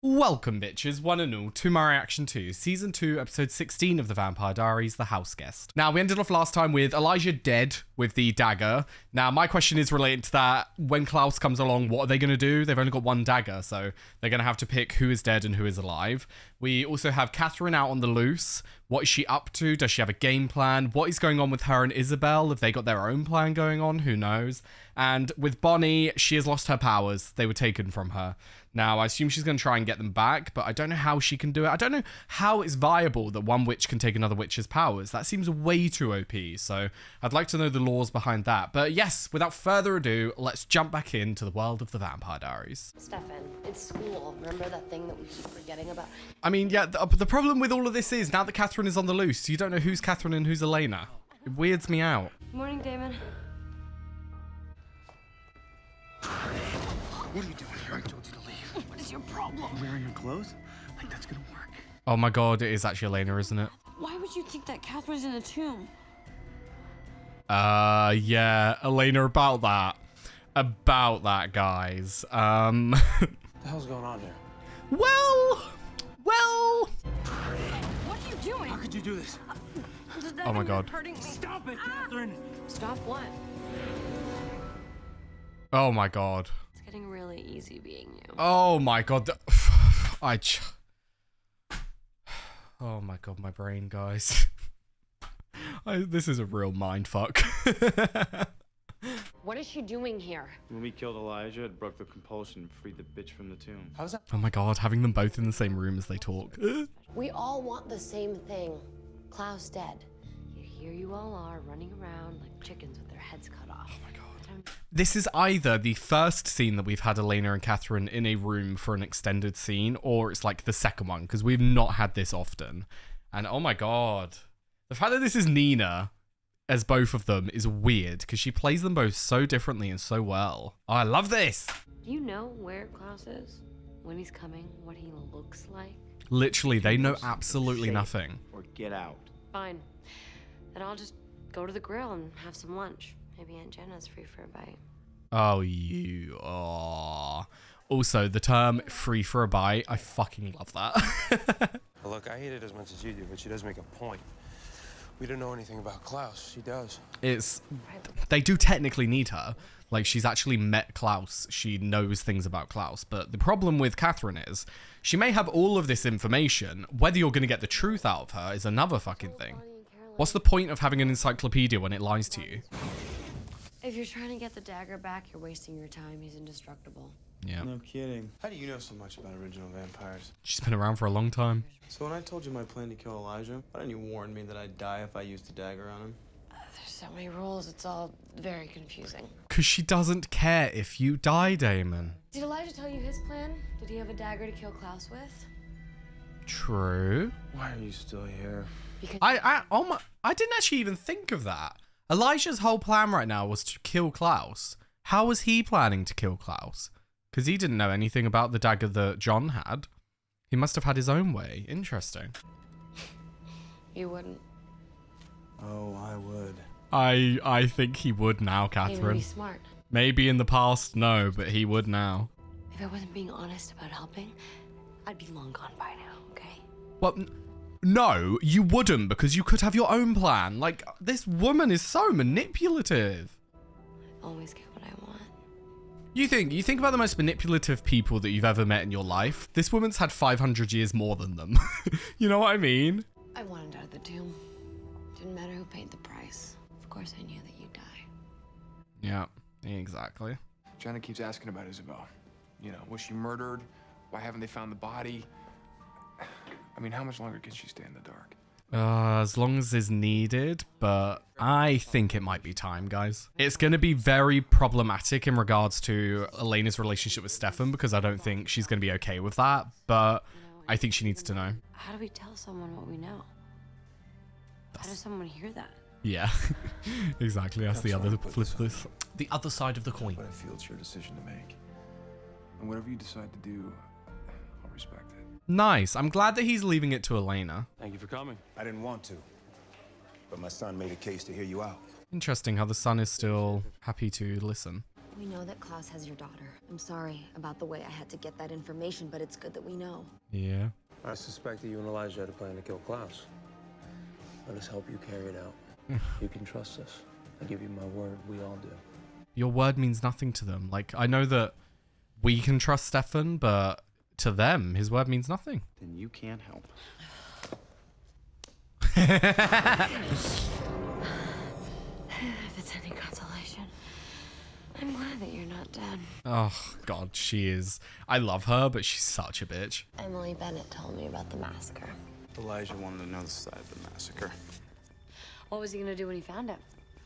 Welcome bitches, one and all, to my reaction to Season 2, Episode 16 of The Vampire Diaries, The House Guest. Now, we ended off last time with Elijah dead with the dagger. Now, my question is related to that. When Klaus comes along, what are they going to do? They've only got one dagger, so they're going to have to pick who is dead and who is alive. We also have Catherine out on the loose. What is she up to? Does she have a game plan? What is going on with her and Isabel? Have they got their own plan going on? Who knows? And with Bonnie, she has lost her powers. They were taken from her. Now, I assume she's going to try and get them back, but I don't know how she can do it. I don't know how it's viable that one witch can take another witch's powers. That seems way too OP, so I'd like to know the laws behind that. But yes, without further ado, let's jump back into the world of the Vampire Diaries. Stefan, it's school. Remember that thing that we keep forgetting about? I mean, yeah, the problem with all of this is, now that Catherine is on the loose, you don't know who's Catherine and who's Elena. It weirds me out. Morning, Damon. What are you doing here? I told you to leave. What is your problem? Wearing your clothes? I think that's gonna work. Oh my god, it is actually Elena, isn't it? Why would you think that Catherine's in a tomb? Yeah, Elena, about that. About that, guys. What the hell's going on here? Well... What are you doing? How could you do this? Oh my god. Hurting me. Stop it, Catherine! Stop what? Oh my god. It's getting really easy being you. Oh my god. Oh my god, my brain, guys. This is a real mindfuck. What is she doing here? When we killed Elijah, it broke the compulsion and freed the bitch from the tomb. How's that? Oh my god, having them both in the same room as they talk. We all want the same thing. Klaus dead. Yet here you all are running around like chickens with their heads cut off. Oh my god. This is either the first scene that we've had Elena and Catherine in a room for an extended scene, or it's like the second one, because we've not had this often. And oh my god. The fact that this is Nina as both of them is weird, because she plays them both so differently and so well. Oh, I love this! Do you know where Klaus is? When he's coming? What he looks like? Literally, they know absolutely nothing. Or get out. Fine. Then I'll just go to the grill and have some lunch. Maybe Aunt Jenna's free for a bite. Oh, you. Oh. Also, the term free for a bite, I fucking love that. Look, I hate it as much as you do, but she does make a point. We don't know anything about Klaus. She does. They do technically need her. Like, she's actually met Klaus. She knows things about Klaus. But the problem with Catherine is, she may have all of this information. Whether you're going to get the truth out of her is another fucking thing. What's the point of having an encyclopedia when it lies to you? If you're trying to get the dagger back, you're wasting your time. He's indestructible. Yeah. No kidding. How do you know so much about original vampires? She's been around for a long time. So when I told you my plan to kill Elijah, why didn't you warn me that I'd die if I used the dagger on him? There's so many rules. It's all very confusing. Because she doesn't care if you die, Damon. Did Elijah tell you his plan? Did he have a dagger to kill Klaus with? True. Why are you still here? Because I didn't actually even think of that. Elijah's whole plan right now was to kill Klaus. How was he planning to kill Klaus? Because he didn't know anything about the dagger that John had. He must have had his own way. Interesting. you wouldn't. Oh, I would. I think he would now, He would Catherine. be smart. Maybe in the past, no, but he would now. If I wasn't being honest about helping, I'd be long gone by now, okay? Well, no, you wouldn't, because you could have your own plan. Like, this woman is so manipulative. I always get what I want. You think about the most manipulative people that you've ever met in your life. This woman's had 500 years more than them. You know what I mean? I wanted out of the tomb. Didn't matter who paid the price. Of course I knew that you'd die. Yeah, exactly. Jenna keeps asking about Isabel. You know, was she murdered? Why haven't they found the body? I mean, how much longer can she stay in the dark? As long as is needed, but I think it might be time, guys. It's going to be very problematic in regards to Elena's relationship with Stefan, because I don't think she's going to be okay with that, but I think she needs to know. How do we tell someone what we know? How does someone hear that? Yeah, exactly. That's the other flip this. The other side of the coin. But I feel it's your decision to make. And whatever you decide to do, I'll respect it. Nice. I'm glad that he's leaving it to Elena. Thank you for coming. I didn't want to, but my son made a case to hear you out. Interesting how the son is still happy to listen. We know that Klaus has your daughter. I'm sorry about the way I had to get that information, but it's good that we know. Yeah. I suspect that you and Elijah had a plan to kill Klaus. Let us help you carry it out. You can trust us. I give you my word, we all do. Your word means nothing to them. Like, I know that we can trust Stefan, but to them, his word means nothing. Then you can't help. If it's any consolation, I'm glad that you're not dead. Oh, God, she is. I love her, but she's such a bitch. Emily Bennett told me about the massacre. Elijah wanted to know the side of the massacre. What was he gonna do when he found out?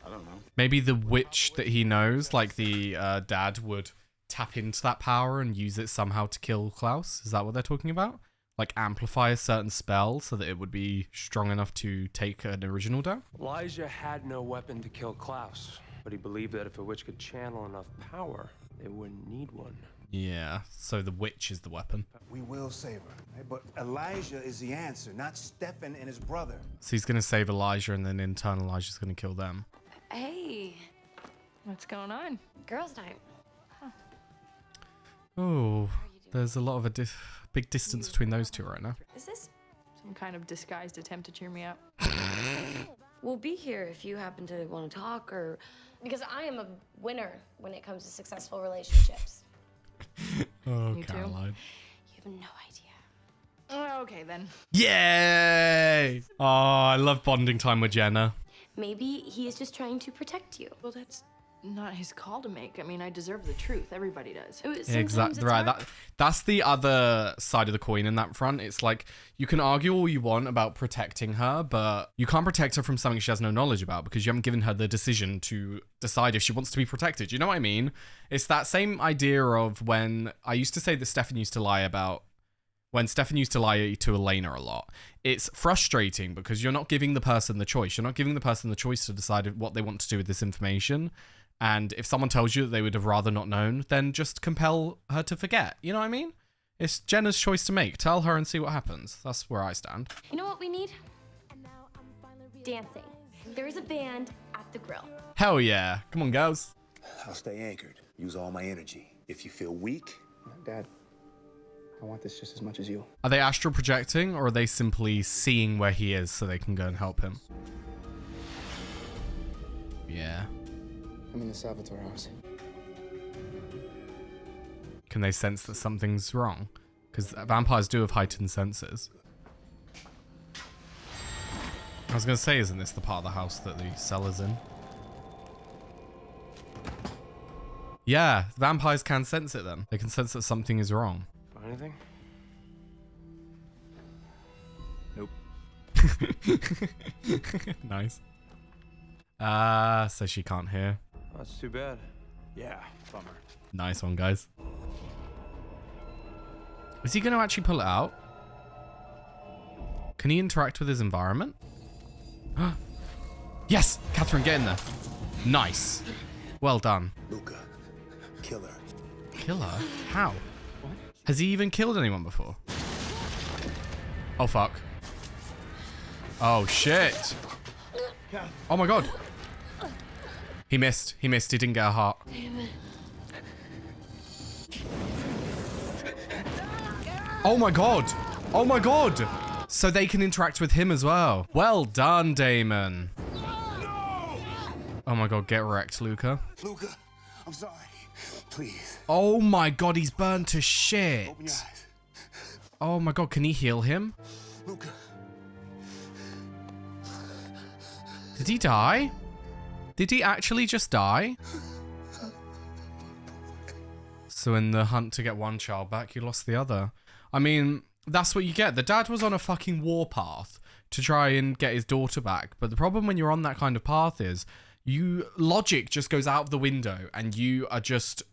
I don't know. Maybe the witch that he knows, like the dad, would tap into that power and use it somehow to kill Klaus. Is that what they're talking about? Like amplify a certain spell so that it would be strong enough to take an original down? Elijah had no weapon to kill Klaus, but he believed that if a witch could channel enough power, they wouldn't need one. Yeah, so the witch is the weapon. We will save her. But Elijah is the answer, not Stefan and his brother. So he's going to save Elijah, and then in turn Elijah's going to kill them. Hey, What's going on? girls' night. Oh, there's a lot of a big distance between those two right now. Is this? Some kind of disguised attempt to cheer me up. We'll be here if you happen to want to talk or... Because I am a winner when it comes to successful relationships. Oh, You too? Caroline. You have no idea. Oh, okay then. Yay! Oh, I love bonding time with Jenna. Maybe he is just trying to protect you. Well, that's not his call to make. I mean, I deserve the truth. Everybody does. Sometimes Exactly it's right. hard. That's the other side of the coin in that front. It's like you can argue all you want about protecting her, but you can't protect her from something she has no knowledge about because you haven't given her the decision to decide if she wants to be protected. You know what I mean? It's that same idea of when I used to say that Stefan used to lie about when Stefan used to lie to Elena a lot. It's frustrating because you're not giving the person the choice. You're not giving the person the choice to decide what they want to do with this information. And if someone tells you that they would have rather not known, then just compel her to forget. You know what I mean? It's Jenna's choice to make. Tell her and see what happens. That's where I stand. You know what we need? Dancing. There is a band at the grill. Hell yeah. Come on, girls. I'll stay anchored. Use all my energy. If you feel weak, Dad, I want this just as much as you. Are they astral projecting or are they simply seeing where he is so they can go and help him? Yeah. I'm in the Salvatore house. Can they sense that something's wrong? Because vampires do have heightened senses. I was going to say, isn't this the part of the house that the cellar's in? Yeah, vampires can sense it then. They can sense that something is wrong. Find anything? Nope. Nice. So she can't hear. Oh, that's too bad. Yeah, bummer. Nice one, guys. Is he going to actually pull it out? Can he interact with his environment? Yes! Catherine, get in there. Nice. Well done. Luca, kill her. Kill her? How? Has he even killed anyone before? Oh, fuck. Oh, shit. Oh, my God. He missed. He missed. He didn't get a heart. Damn it. Oh, my God. Oh, my God. So they can interact with him as well. Well done, Damon. Oh, my God. Get wrecked, Luca. Luca, I'm sorry. Please, Oh, my God. He's burned to shit. open your eyes. Oh, my God. Can he heal him? Luca. Did he die? Did he actually just die? So in the hunt to get one child back, you lost the other. I mean, that's what you get. The dad was on a fucking warpath to try and get his daughter back. But the problem when you're on that kind of path is logic just goes out of the window and you are just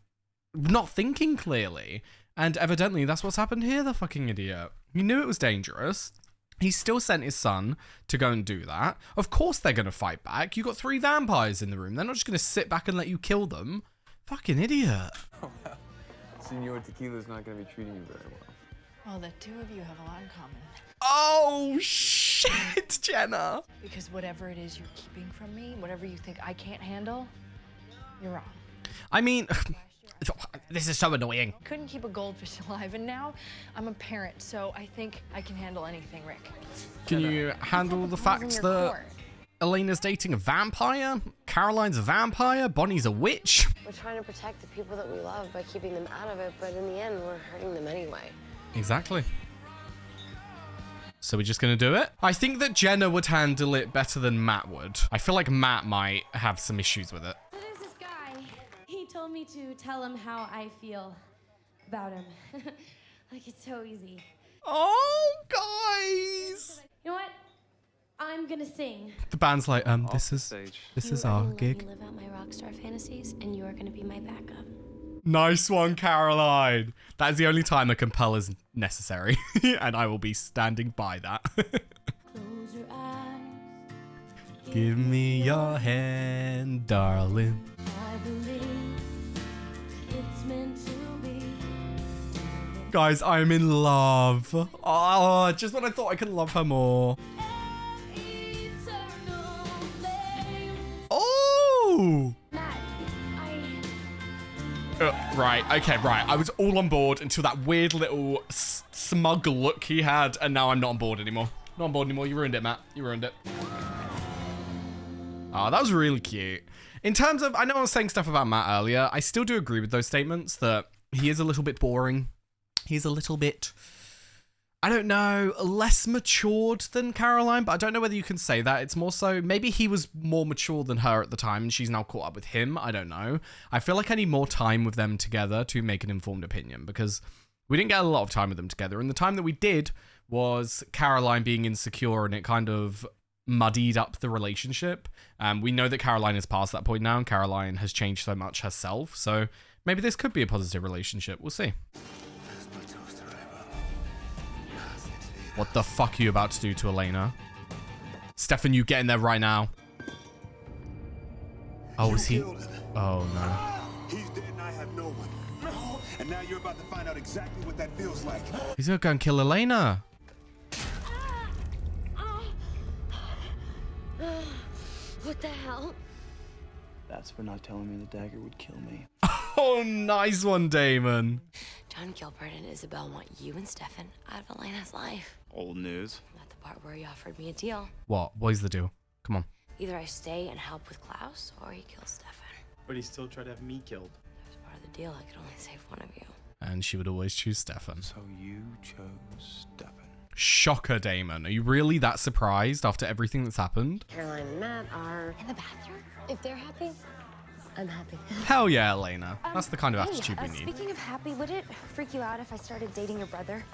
not thinking clearly. And evidently that's what's happened here, the fucking idiot. He knew it was dangerous. He still sent his son to go and do that. Of course they're going to fight back. You got 3 vampires in the room. They're not just going to sit back and let you kill them. Fucking idiot. Senor Tequila's not going to be treating you very well. Well, the two of you have a lot in common. Oh, shit, Jenna. Because whatever it is you're keeping from me, whatever you think I can't handle, you're wrong. I mean, this is so annoying. Couldn't keep a goldfish alive, and now I'm a parent, so I think I can handle anything, Rick. Can you handle the fact that Elena's dating a vampire? Caroline's a vampire? Bonnie's a witch? We're trying to protect the people that we love by keeping them out of it, but in the end, we're hurting them anyway. Exactly. So we're just gonna do it? I think that Jenna would handle it better than Matt would. I feel like Matt might have some issues with it. So there's this guy. He told me to tell him how I feel about him. Like, it's so easy. Oh, guys! You know what? I'm gonna sing. The band's like, this is our gig. You live out my rock star fantasies, and you are gonna be my backup. Nice one, Caroline. That is the only time a compel is necessary, and I will be standing by that. Close your eyes. Give me your hand, darling. I believe it's meant to be. Guys, I'm in love. Oh, just when I thought I could love her more. Eternal flame. Oh! Matt, Right, okay, right. I was all on board until that weird little smug look he had, and now I'm not on board anymore. Not on board anymore. You ruined it, Matt. You ruined it. Oh, that was really cute. In terms of, I know I was saying stuff about Matt earlier. I still do agree with those statements that he is a little bit boring. He's a little bit, I don't know, less matured than Caroline, but I don't know whether you can say that. It's more so, maybe he was more mature than her at the time and she's now caught up with him. I don't know. I feel like I need more time with them together to make an informed opinion because we didn't get a lot of time with them together. And the time that we did was Caroline being insecure and it kind of muddied up the relationship. We know that Caroline is past that point now and Caroline has changed so much herself. So maybe this could be a positive relationship. We'll see. What the fuck are you about to do to Elena? Stefan, you get in there right now. Oh, is he? Oh, no. He's dead and I have no one. No. And now you're about to find out exactly what that feels like. He's gonna go and kill Elena. What the hell? That's for not telling me the dagger would kill me. Oh, nice one, Damon. John Gilbert and Isabel want you and Stefan out of Elena's life. Old news. Not the part where he offered me a deal. What? What is the deal? Come on. Either I stay and help with Klaus, or he kills Stefan. But he still tried to have me killed. As part of the deal, I could only save one of you. And she would always choose Stefan. So you chose Stefan. Shocker, Damon. Are you really that surprised after everything that's happened? Caroline and Matt are in the bathroom. If they're happy, I'm happy. Hell yeah, Elena. That's the kind of attitude we need. Speaking of happy, would it freak you out if I started dating your brother?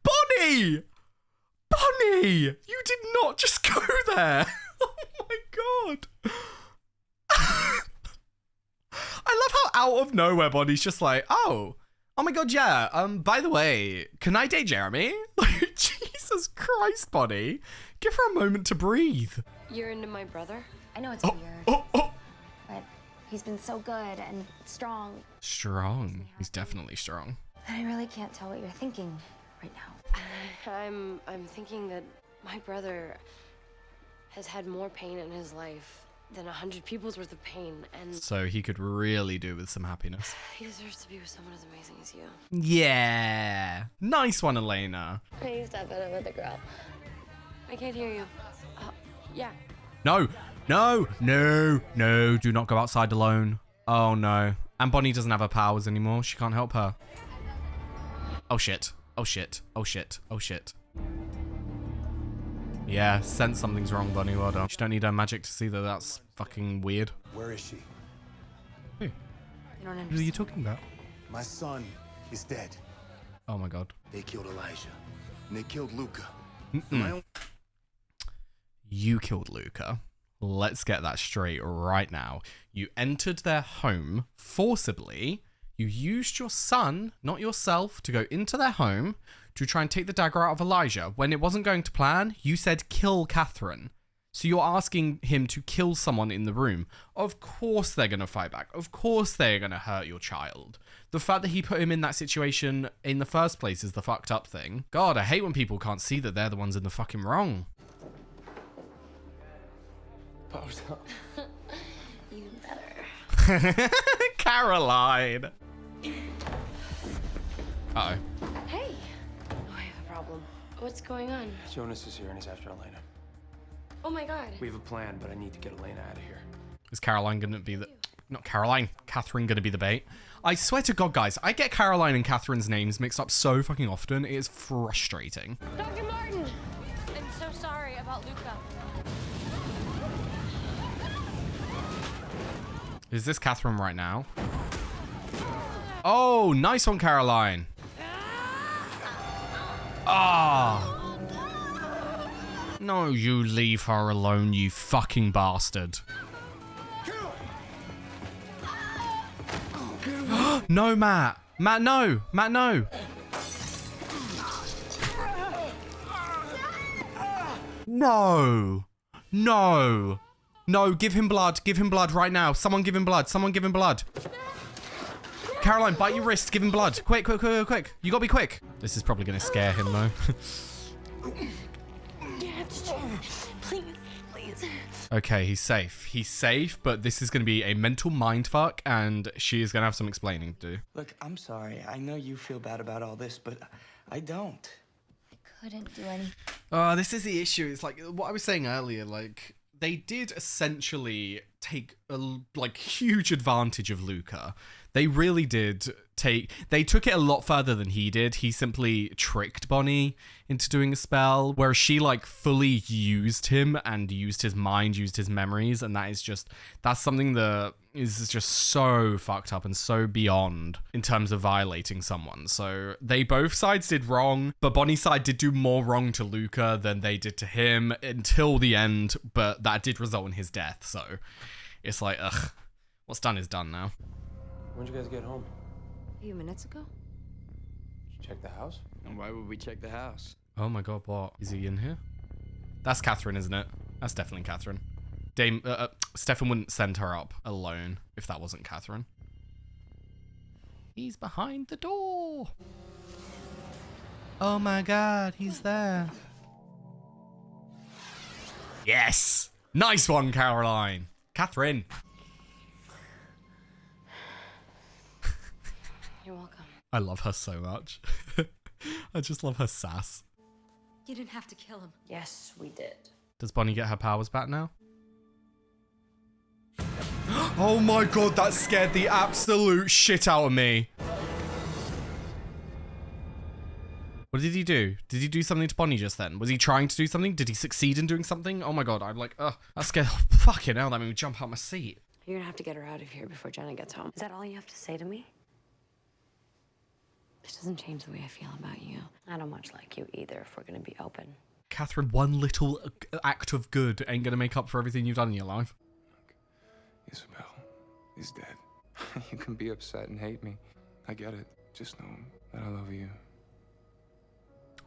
Bonnie! Bonnie! You did not just go there. Oh my god. I love how out of nowhere Bonnie's just like, oh my god, yeah. By the way, can I date Jeremy? Like, Jesus Christ, Bonnie. Give her a moment to breathe. You're into my brother? I know it's weird, but he's been so good and strong. Strong. He's definitely strong. And I really can't tell what you're thinking right now. I'm thinking that my brother has had more pain in his life than 100 people's worth of pain, and So he could really do with some happiness. he deserves to be with someone as amazing as you. Yeah. Nice one, Elena. Hey, stop it, I'm with a girl. I can't hear you. Yeah. No, no, no, no. Do not go outside alone. Oh, no. And Bonnie doesn't have her powers anymore. She can't help her. Oh, shit. Oh, shit. Oh, shit. Oh, shit. Yeah, sense something's wrong, Bonnie. Well done. You don't need her magic to see that that's fucking weird. Where is she? You don't understand. What are you talking about? My son is dead. Oh, my God. They killed Elijah. And they killed Luca. You killed Luca. Let's get that straight right now. You entered their home forcibly. You used your son, not yourself, to go into their home to try and take the dagger out of Elijah. When it wasn't going to plan, you said kill Catherine. So you're asking him to kill someone in the room. Of course they're going to fight back. Of course they're going to hurt your child. The fact that he put him in that situation in the first place is the fucked up thing. God, I hate when people can't see that they're the ones in the fucking wrong. Powers up. You better. Caroline. Uh-oh. Hey. Oh, I have a problem. What's going on? Jonas is here and he's after Elena. Oh my god. We have a plan, but I need to get Elena out of here. Is Caroline gonna be the... Not Caroline. Catherine gonna be the bait? I swear to God, guys, I get Caroline and Catherine's names mixed up so fucking often. It is frustrating. Dr. Martin! I'm so sorry about Luca. Is this Catherine right now? Oh, nice one, Caroline. Ah. No, you leave her alone, you fucking bastard. No, Matt. Matt, no. Matt, no. No. No. No, give him blood. Give him blood right now. Someone give him blood. Someone give him blood. Caroline, bite your wrist. Give him blood. Quick, quick, quick, quick. You gotta be quick. This is probably gonna scare him, though. You have to change. Please, please. Okay, he's safe. He's safe, but this is gonna be a mental mindfuck, and she is gonna have some explaining to do. Look, I'm sorry. I know you feel bad about all this, but I don't. Couldn't do anything. This is the issue. It's like what I was saying earlier, like, they did essentially take a huge advantage of Luca. They really did they took it a lot further than he did. He simply tricked Bonnie into doing a spell, whereas she fully used him and used his mind, used his memories, and that's something that is just so fucked up and so beyond in terms of violating someone. So they both sides did wrong, but Bonnie's side did do more wrong to Luca than they did to him until the end, but that did result in his death. So it's like, ugh, what's done is done now. When'd you guys get home? A few minutes ago? Did you check the house? And why would we check the house? Oh my God, what? Is he in here? That's Catherine, isn't it? That's definitely Catherine. Stefan wouldn't send her up alone if that wasn't Catherine. He's behind the door. Oh my God, he's there. Yes! Nice one, Caroline. Catherine. You're welcome. I love her so much. I just love her sass. You didn't have to kill him. Yes, we did. Does Bonnie get her powers back now? Oh my God, that scared the absolute shit out of me. What did he do? Did he do something to Bonnie just then? Was he trying to do something? Did he succeed in doing something? Oh my God, I'm like, ugh, that scared, oh, fucking hell, that made me jump out my seat. You're gonna have to get her out of here before Jenna gets home. Is that all you have to say to me? This doesn't change the way I feel about you. I don't much like you either, if we're gonna be open. Catherine, one little act of good ain't gonna make up for everything you've done in your life. Isabel is dead. You can be upset and hate me. I get it. Just know that I love you.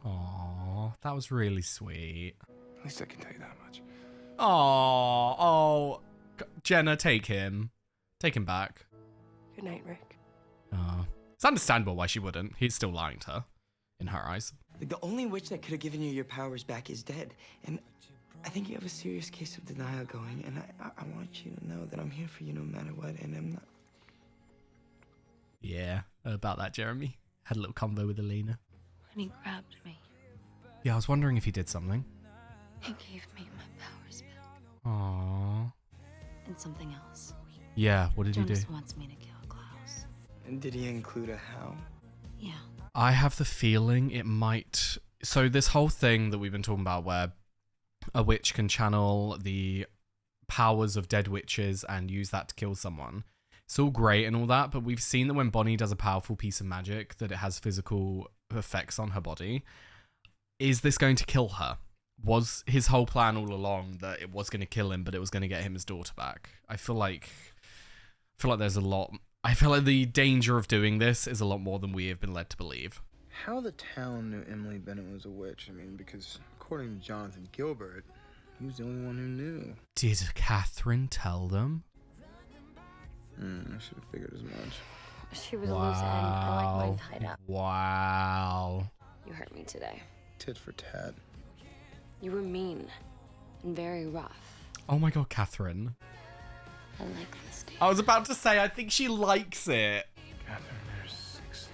Aww, that was really sweet. At least I can tell you that much. Aww, oh, Jenna, take him. Take him back. Good night, Rick. It's understandable why she wouldn't. He's still lying to her, in her eyes. Like, the only witch that could have given you your powers back is dead. And I think you have a serious case of denial going. And I want you to know that I'm here for you no matter what. And I'm not... Yeah, about that, Jeremy. Had a little convo with Elena. And he grabbed me. Yeah, I was wondering if he did something. He gave me my powers back. Aww. And something else. Yeah, what did he do? Jonas wants me to kill Klaus. And did he include a how? Yeah. I have the feeling it might... So this whole thing that we've been talking about where a witch can channel the powers of dead witches and use that to kill someone. It's all great and all that, but we've seen that when Bonnie does a powerful piece of magic, that it has physical effects on her body. Is this going to kill her? Was his whole plan all along that it was going to kill him, but it was going to get him his daughter back? I feel like there's a lot... I feel like the danger of doing this is a lot more than we have been led to believe. How the town knew Emily Bennett was a witch? I mean, because according to Jonathan Gilbert, he was the only one who knew. Did Catherine tell them? I should have figured as much. She was a loose end. I like mine tied up. Wow. You hurt me today. Tit for tat. You were mean and very rough. Oh my God, Catherine. I like this day. I was about to say, I think she likes it. Catherine, there's 6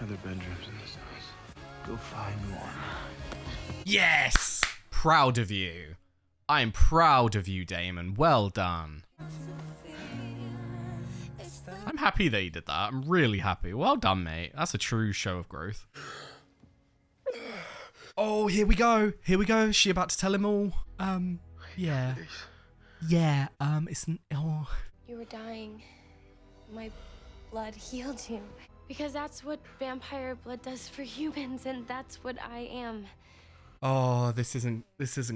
other bedrooms in this house. Go find one. Yes! Proud of you. I am proud of you, Damon. Well done. I'm happy that you did that. I'm really happy. Well done, mate. That's a true show of growth. Oh, here we go. Here we go. Is she about to tell him all? Yeah. Yeah, oh. You were dying. My blood healed you. Because that's what vampire blood does for humans, and that's what I am. Oh, this isn't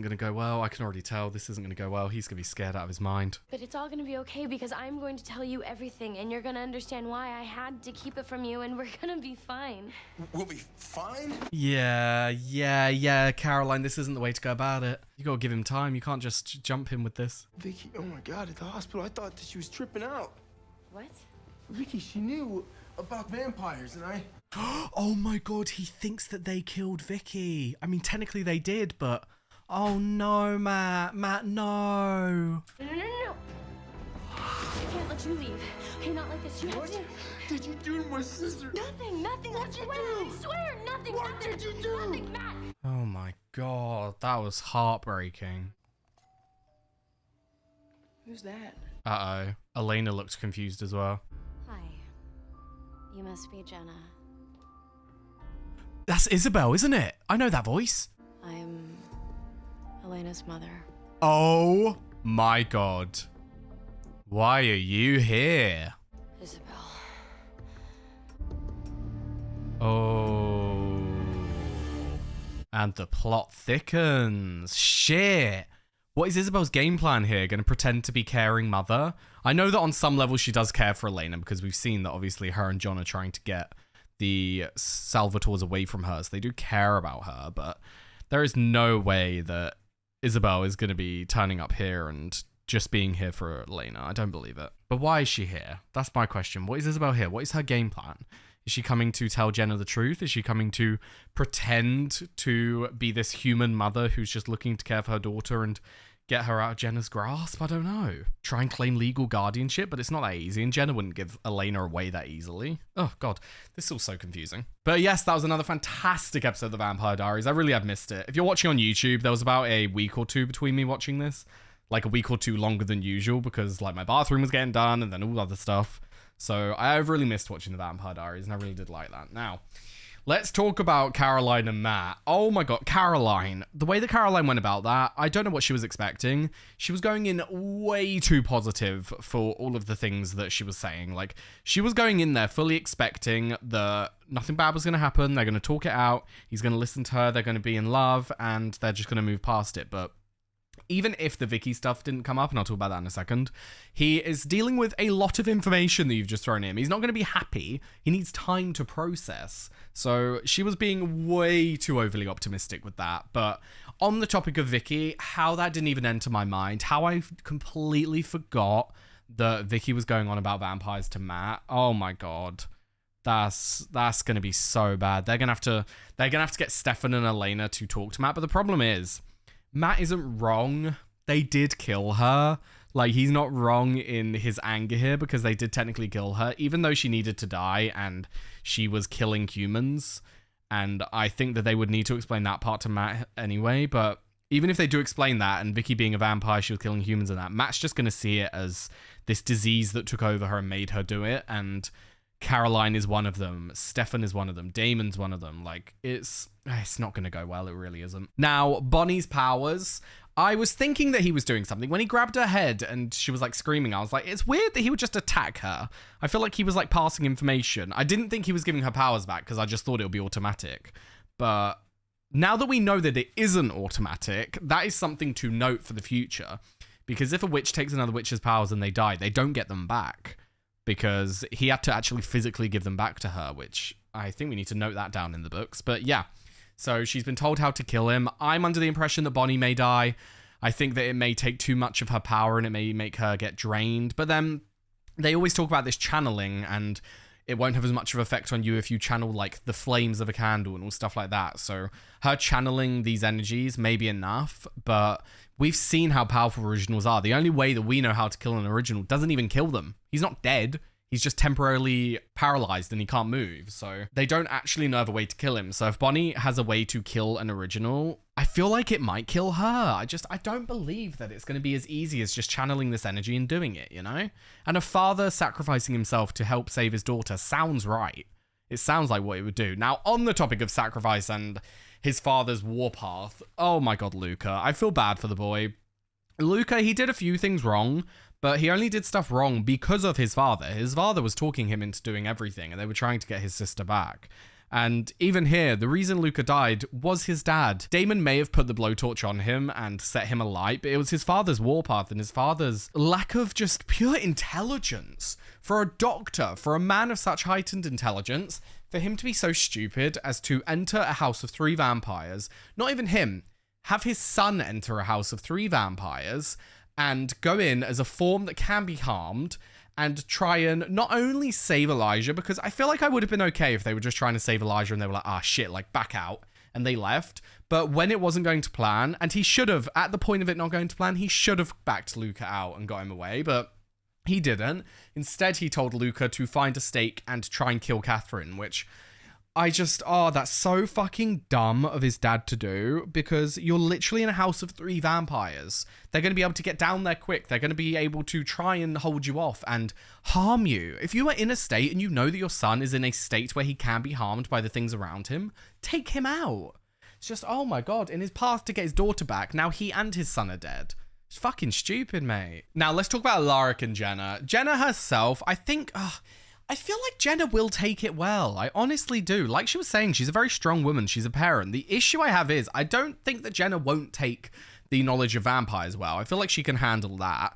gonna go well. I can already tell this isn't gonna go well. He's gonna be scared out of his mind. But it's all gonna be okay because I'm going to tell you everything, and you're gonna understand why I had to keep it from you, and we're gonna be fine. We'll be fine? Yeah, Caroline, this isn't the way to go about it. You gotta give him time. You can't just jump in with this. Vicky, oh my God, at the hospital, I thought that she was tripping out. What? Vicky, she knew about vampires, and I... Oh my God, he thinks that they killed Vicky. I mean, technically they did, but... Oh no, Matt. Matt, no. No. I can't let you leave. Okay, not like this. You have to... did you do to my sister? Nothing. What'd you do? I swear, nothing. What did you do? Nothing, Matt. Oh my God, that was heartbreaking. Who's that? Uh-oh. Elena looked confused as well. Hi. You must be Jenna. That's Isabel, isn't it? I know that voice. I'm Elena's mother. Oh my God. Why are you here? Isabel. Oh. And the plot thickens. Shit. What is Isabel's game plan here? Going to pretend to be caring mother? I know that on some level she does care for Elena because we've seen that obviously her and John are trying to get the Salvatores away from her, so they do care about her, but there is no way that Isabel is going to be turning up here and just being here for Elena. I don't believe it. But why is she here? That's my question. What is Isabel here? What is her game plan? Is she coming to tell Jenna the truth? Is she coming to pretend to be this human mother who's just looking to care for her daughter and get her out of Jenna's grasp? I don't know. Try and claim legal guardianship, but it's not that easy, and Jenna wouldn't give Elena away that easily. Oh, God. This is all so confusing. But yes, that was another fantastic episode of The Vampire Diaries. I really have missed it. If you're watching on YouTube, there was about a week or two between me watching this. Like a week or two longer than usual because like my bathroom was getting done and then all other stuff. So I've really missed watching The Vampire Diaries, and I really did like that. Now, let's talk about Caroline and Matt. Oh my God, Caroline. The way that Caroline went about that, I don't know what she was expecting. She was going in way too positive for all of the things that she was saying. Like, she was going in there fully expecting that nothing bad was going to happen. They're going to talk it out. He's going to listen to her. They're going to be in love, and they're just going to move past it. But even if the Vicky stuff didn't come up, and I'll talk about that in a second, he is dealing with a lot of information that you've just thrown in. He's not going to be happy. He needs time to process. So she was being way too overly optimistic with that. But on the topic of Vicky, how that didn't even enter my mind, how I completely forgot that Vicky was going on about vampires to Matt. Oh my God. That's going to be so bad. They're going to have to get Stefan and Elena to talk to Matt. But the problem is, Matt isn't wrong. They did kill her. Like, he's not wrong in his anger here because they did technically kill her, even though she needed to die and she was killing humans. And I think that they would need to explain that part to Matt anyway. But even if they do explain that and Vicky being a vampire, she was killing humans and that, Matt's just going to see it as this disease that took over her and made her do it. And Caroline is one of them. Stefan is one of them. Damon's one of them. Like, it's not going to go well. It really isn't. Now, Bonnie's powers. I was thinking that he was doing something. When he grabbed her head and she was like screaming, I was like, it's weird that he would just attack her. I feel like he was like passing information. I didn't think he was giving her powers back because I just thought it would be automatic. But now that we know that it isn't automatic, that is something to note for the future. Because if a witch takes another witch's powers and they die, they don't get them back. Because he had to actually physically give them back to her, which I think we need to note that down in the books. But yeah, so she's been told how to kill him. I'm under the impression that Bonnie may die. I think that it may take too much of her power and it may make her get drained. But then they always talk about this channeling, and it won't have as much of an effect on you if you channel like the flames of a candle and all stuff like that. So her channeling these energies may be enough, but we've seen how powerful originals are. The only way that we know how to kill an original doesn't even kill them. He's not dead. He's just temporarily paralyzed and he can't move. So they don't actually know of a way to kill him. So if Bonnie has a way to kill an original, I feel like it might kill her. I don't believe that it's going to be as easy as just channeling this energy and doing it, you know? And a father sacrificing himself to help save his daughter sounds right. It sounds like what he would do. Now, on the topic of sacrifice and his father's warpath, oh my God, Luca. I feel bad for the boy. Luca, he did a few things wrong, but he only did stuff wrong because of his father. His father was talking him into doing everything, and they were trying to get his sister back. And even here, the reason Luca died was his dad. Damon may have put the blowtorch on him and set him alight, but it was his father's warpath and his father's lack of just pure intelligence. For a doctor, for a man of such heightened intelligence, for him to be so stupid as to enter a house of 3 vampires, not even him, have his son enter a house of 3 vampires, and go in as a form that can be harmed and try and not only save Elijah, because I feel like I would have been okay if they were just trying to save Elijah and they were like, ah, shit, like back out, and they left. But when it wasn't going to plan, and he should have, at the point of it not going to plan, he should have backed Luca out and got him away, but he didn't. Instead, he told Luca to find a stake and try and kill Catherine, which that's so fucking dumb of his dad to do, because you're literally in a house of 3 vampires. They're going to be able to get down there quick. They're going to be able to try and hold you off and harm you. If you are in a state and you know that your son is in a state where he can be harmed by the things around him, take him out. It's just, oh my God, in his path to get his daughter back, now he and his son are dead. It's fucking stupid, mate. Now, let's talk about Alaric and Jenna. Jenna herself, I feel like Jenna will take it well. I honestly do. Like she was saying, she's a very strong woman. She's a parent. The issue I have is I don't think that Jenna won't take the knowledge of vampires well. I feel like she can handle that.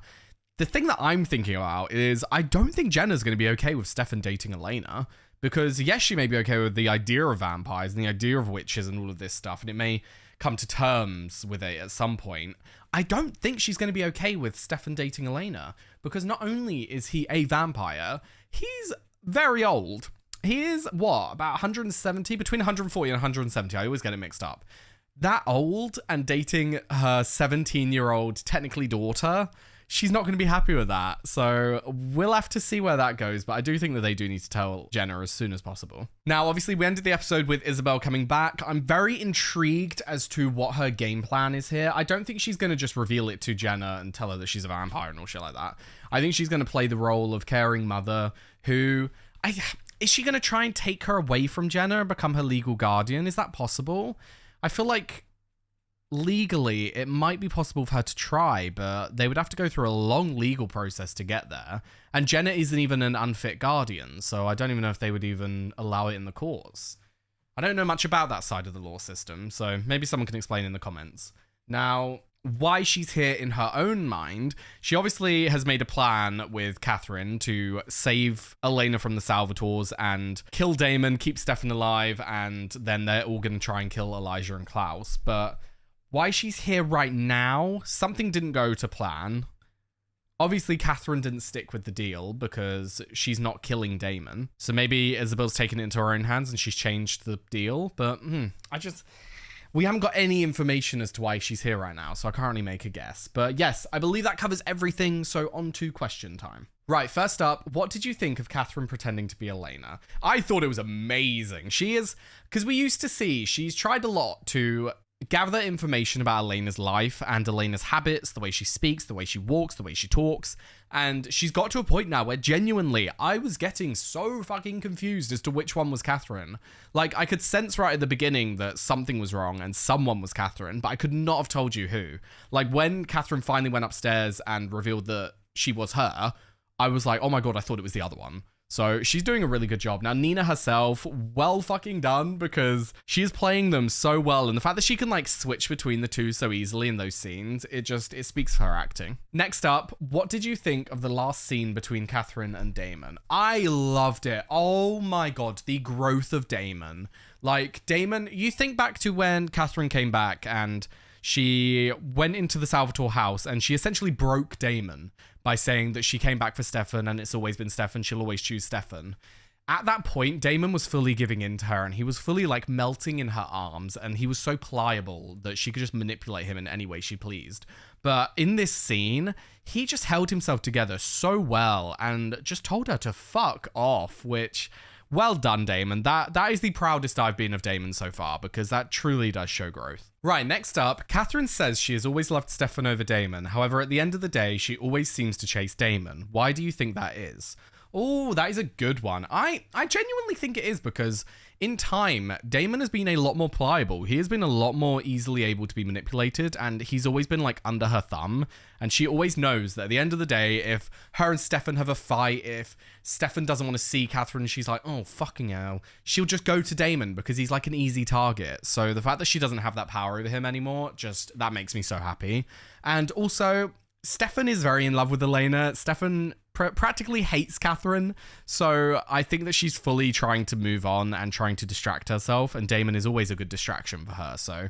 The thing that I'm thinking about is I don't think Jenna's going to be okay with Stefan dating Elena, because yes, she may be okay with the idea of vampires and the idea of witches and all of this stuff, and it may come to terms with it at some point. I don't think she's going to be okay with Stefan dating Elena, because not only is he a vampire, he's very old. He is, about 170? Between 140 and 170. I always get it mixed up. That old and dating her 17-year-old, technically daughter, she's not going to be happy with that. So we'll have to see where that goes. But I do think that they do need to tell Jenna as soon as possible. Now, obviously, we ended the episode with Isabel coming back. I'm very intrigued as to what her game plan is here. I don't think she's going to just reveal it to Jenna and tell her that she's a vampire and all shit like that. I think she's going to play the role of caring mother who... Is she going to try and take her away from Jenna and become her legal guardian? Is that possible? I feel like legally it might be possible for her to try, but they would have to go through a long legal process to get there. And Jenna isn't even an unfit guardian, so I don't even know if they would even allow it in the courts. I don't know much about that side of the law system, so maybe someone can explain in the comments. Now, why she's here in her own mind, she obviously has made a plan with Catherine to save Elena from the Salvatores and kill Damon, keep Stefan alive, and then they're all going to try and kill Elijah and Klaus. But why she's here right now, something didn't go to plan. Obviously, Catherine didn't stick with the deal because she's not killing Damon. So maybe Isabel's taken it into her own hands and she's changed the deal. But we haven't got any information as to why she's here right now, so I can't really make a guess. But yes, I believe that covers everything, so on to question time. Right, first up, what did you think of Catherine pretending to be Elena? I thought it was amazing. She is, because we used to see, she's tried a lot to gather information about Elena's life and Elena's habits, the way she speaks, the way she walks, the way she talks. And she's got to a point now where genuinely I was getting so fucking confused as to which one was Catherine. Like, I could sense right at the beginning that something was wrong and someone was Catherine, but I could not have told you who. Like, when Catherine finally went upstairs and revealed that she was her, I was like, oh my God, I thought it was the other one. So she's doing a really good job. Now, Nina herself, well fucking done, because she is playing them so well. And the fact that she can like switch between the two so easily in those scenes, it speaks for her acting. Next up, what did you think of the last scene between Catherine and Damon? I loved it. Oh my God, the growth of Damon. Like, Damon, you think back to when Catherine came back and she went into the Salvatore house and she essentially broke Damon by saying that she came back for Stefan and it's always been Stefan, she'll always choose Stefan. at that point, Damon was fully giving in to her and he was fully like melting in her arms, and he was so pliable that she could just manipulate him in any way she pleased. But in this scene, he just held himself together so well and just told her to fuck off, which, well done, Damon. That is the proudest I've been of Damon so far, because that truly does show growth. Right, next up, Catherine says she has always loved Stefan over Damon. However, at the end of the day, she always seems to chase Damon. Why do you think that is? Oh, that is a good one. I genuinely think it is because in time, Damon has been a lot more pliable. He has been a lot more easily able to be manipulated, and he's always been like under her thumb. And she always knows that at the end of the day, if her and Stefan have a fight, if Stefan doesn't want to see Catherine, she's like, oh, fucking hell, she'll just go to Damon because he's like an easy target. So the fact that she doesn't have that power over him anymore, just that makes me so happy. And also, Stefan is very in love with Elena. Stefan practically hates Catherine, so I think that she's fully trying to move on and trying to distract herself, and Damon is always a good distraction for her. So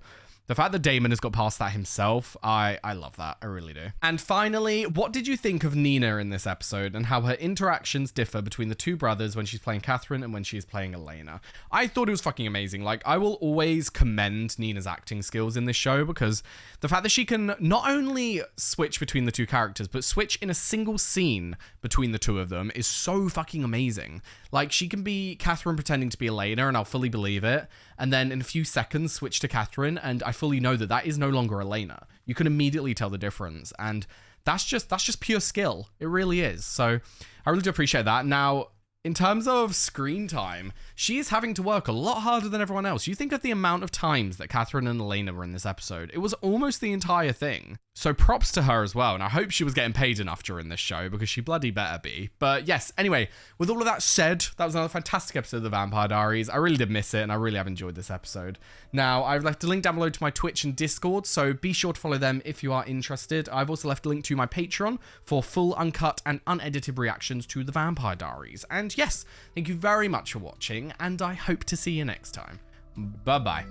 the fact that Damon has got past that himself, I love that. I really do. And finally, what did you think of Nina in this episode and how her interactions differ between the two brothers when she's playing Catherine and when she's playing Elena? I thought it was fucking amazing. Like, I will always commend Nina's acting skills in this show, because the fact that she can not only switch between the two characters, but switch in a single scene between the two of them is so fucking amazing. Like, she can be Catherine pretending to be Elena, and I'll fully believe it. And then in a few seconds, switch to Catherine, and I fully know that that is no longer Elena. You can immediately tell the difference. And that's just pure skill. It really is. So I really do appreciate that. Now, in terms of screen time, she is having to work a lot harder than everyone else. You think of the amount of times that Catherine and Elena were in this episode. It was almost the entire thing. So props to her as well. And I hope she was getting paid enough during this show, because she bloody better be. But yes, anyway, with all of that said, that was another fantastic episode of The Vampire Diaries. I really did miss it, and I really have enjoyed this episode. Now, I've left a link down below to my Twitch and Discord, so be sure to follow them if you are interested. I've also left a link to my Patreon for full, uncut, and unedited reactions to The Vampire Diaries. And yes, thank you very much for watching, and I hope to see you next time. Bye-bye.